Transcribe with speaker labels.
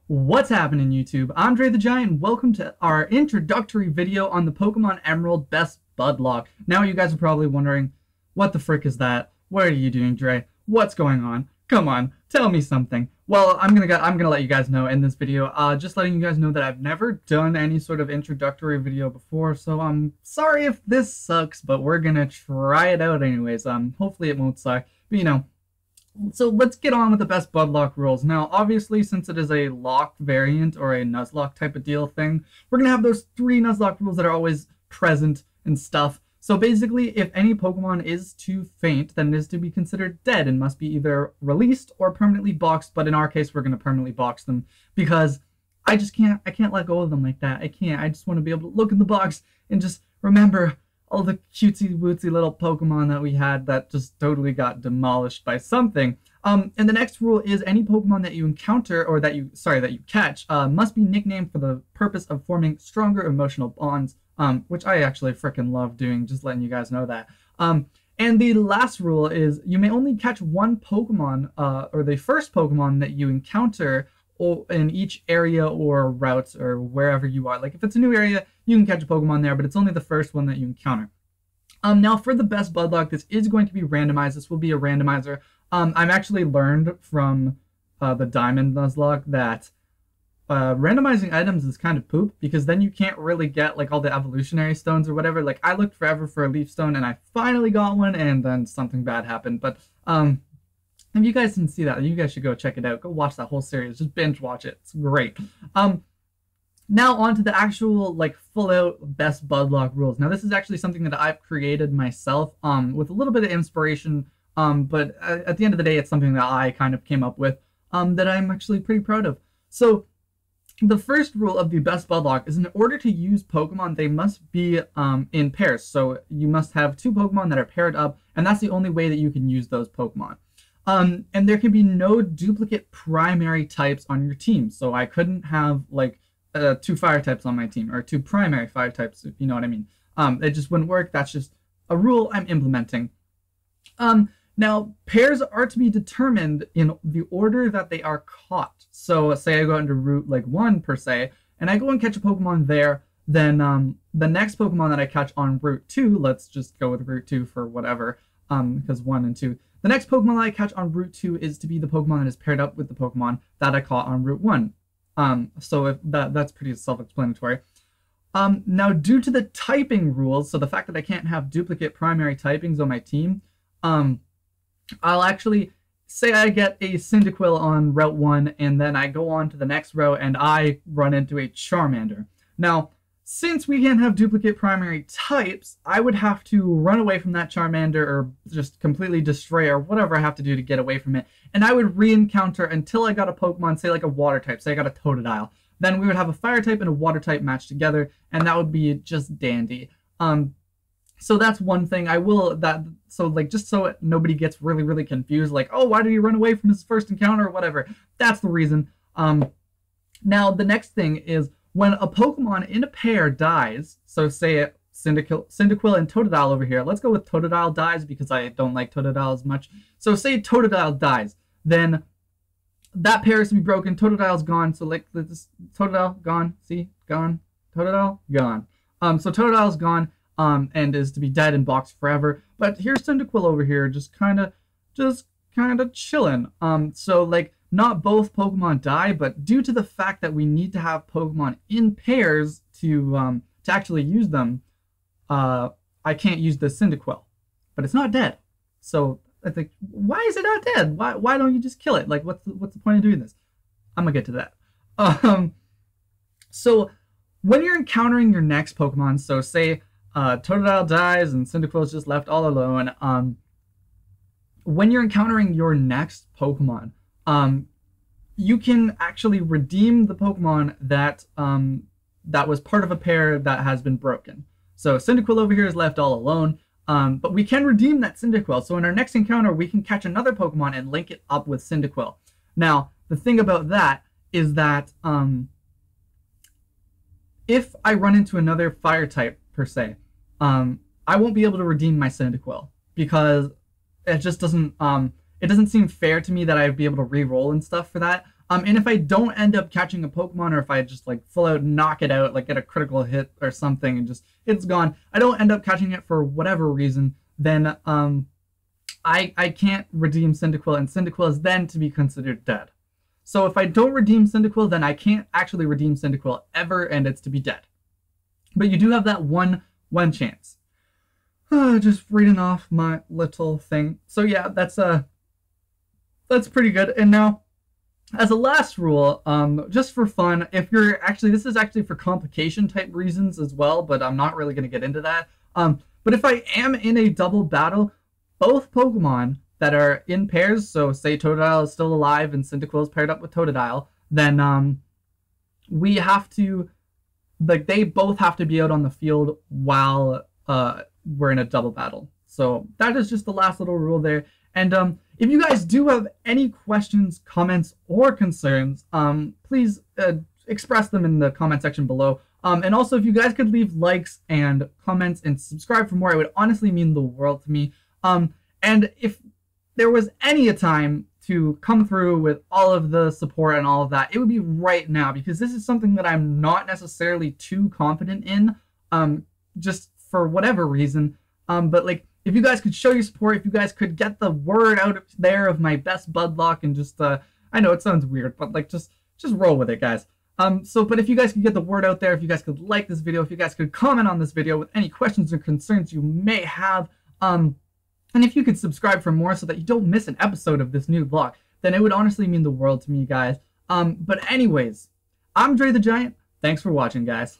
Speaker 1: What's happening, YouTube? I'm Dre the Giant, and welcome to our introductory video on the Pokemon Emerald BestBudLocke. Now you guys are probably wondering, what the frick is that? What are you doing, Dre? What's going on? Come on, tell me something. Well, I'm gonna let you guys know in this video. Just letting you guys know that I've never done any sort of introductory video before, so I'm sorry if this sucks, but we're gonna try it out anyways. Hopefully it won't suck, but you know. So let's get on with the BestBudLocke rules. Now, obviously, since it is a locked variant or a Nuzlocke type of deal thing, we're going to have those three Nuzlocke rules that are always present and stuff. So basically, if any Pokemon is to faint, then it is to be considered dead and must be either released or permanently boxed. But in our case, we're going to permanently box them because I can't let go of them like that. I can't. I just want to be able to look in the box and just remember all the cutesy-wootsy little Pokemon that we had that just totally got demolished by something. And the next rule is any Pokemon that you encounter, or that you catch, must be nicknamed for the purpose of forming stronger emotional bonds, which I actually freaking love doing, just letting you guys know that. And the last rule is you may only catch one Pokemon, or the first Pokemon that you encounter in each area or routes or wherever you are. Like if it's a new area, you can catch a Pokemon there, but it's only the first one that you encounter. Now for the BestBudLocke, this is going to be randomized. This will be a randomizer. I've actually learned from the Diamond Nuzlocke that randomizing items is kind of poop, because then you can't really get like all the evolutionary stones or whatever. Like I looked forever for a leaf stone and I finally got one, and then something bad happened. But if you guys didn't see that, you guys should go check it out. Go watch that whole series. Just binge watch it. It's great. Now on to the actual like full out BestBudLocke rules. Now this is actually something that I've created myself with a little bit of inspiration, but at the end of the day, it's something that I kind of came up with that I'm actually pretty proud of. So the first rule of the BestBudLocke is in order to use Pokemon, they must be in pairs. So you must have two Pokemon that are paired up, and that's the only way that you can use those Pokemon. And there can be no duplicate primary types on your team. So I couldn't have like two fire types on my team, or two primary fire types, if you know what I mean. It just wouldn't work. That's just a rule I'm implementing. Now, pairs are to be determined in the order that they are caught. So say I go into Route like 1 per se, and I go and catch a Pokemon there, then the next Pokemon that I catch on Route 2, let's just go with Route 2 for whatever, because 1 and 2. The next Pokemon that I catch on Route 2 is to be the Pokemon that is paired up with the Pokemon that I caught on Route 1. So if that's pretty self-explanatory. Now, due to the typing rules, so the fact that I can't have duplicate primary typings on my team, I'll actually say I get a Cyndaquil on Route 1, and then I go on to the next route and I run into a Charmander. Now, since we can't have duplicate primary types, I would have to run away from that Charmander or just completely destroy or whatever I have to do to get away from it. And I would re-encounter until I got a Pokemon, say like a water type, say I got a Totodile. Then we would have a fire type and a water type matched together, and that would be just dandy. So that's one thing. Just so nobody gets really, really confused, like, oh, why did he run away from his first encounter or whatever? That's the reason. Now, the next thing is, when a Pokemon in a pair dies, so say Cyndaquil and Totodile over here. Let's go with Totodile dies because I don't like Totodile as much. So say Totodile dies, then that pair is to be broken. Totodile's gone. So like this Totodile gone. See, gone. Totodile gone. So Totodile's gone and is to be dead and boxed forever. But here's Cyndaquil over here, just kind of chilling. So like, not both Pokemon die, but due to the fact that we need to have Pokemon in pairs to actually use them, I can't use the Cyndaquil. But it's not dead. So I think, why is it not dead? Why don't you just kill it? Like, what's the point of doing this? I'm gonna get to that. So when you're encountering your next Pokemon, so say Totodile dies and Cyndaquil is just left all alone. When you're encountering your next Pokemon, you can actually redeem the Pokemon that that was part of a pair that has been broken. So Cyndaquil over here is left all alone, but we can redeem that Cyndaquil. So in our next encounter, we can catch another Pokemon and link it up with Cyndaquil. Now, the thing about that is that if I run into another fire type, per se, I won't be able to redeem my Cyndaquil because it just doesn't... it doesn't seem fair to me that I'd be able to re-roll and stuff for that. And if I don't end up catching a Pokemon, or if I just like full out knock it out, like get a critical hit or something and just it's gone, I don't end up catching it for whatever reason, then I can't redeem Cyndaquil, and Cyndaquil is then to be considered dead. So if I don't redeem Cyndaquil, then I can't actually redeem Cyndaquil ever, and it's to be dead. But you do have that one chance. Just reading off my little thing. So yeah, that's pretty good. And now, as a last rule, just for fun, if you're actually, this is actually for complication type reasons as well, but I'm not really going to get into that. But if I am in a double battle, both Pokemon that are in pairs, so say Totodile is still alive and Cyndaquil is paired up with Totodile, then we have to, like, they both have to be out on the field while we're in a double battle. So that is just the last little rule there. And if you guys do have any questions, comments, or concerns, please express them in the comment section below. And also, if you guys could leave likes and comments and subscribe for more, it would honestly mean the world to me. And if there was any time to come through with all of the support and all of that, it would be right now, because this is something that I'm not necessarily too confident in, just for whatever reason. But like, if you guys could show your support, if you guys could get the word out there of my BestBudLocke, and just, I know it sounds weird, but like, just roll with it, guys. But if you guys could get the word out there, if you guys could like this video, if you guys could comment on this video with any questions or concerns you may have, and if you could subscribe for more so that you don't miss an episode of this new vlog, then it would honestly mean the world to me, guys. But anyways, I'm Dre the Giant. Thanks for watching, guys.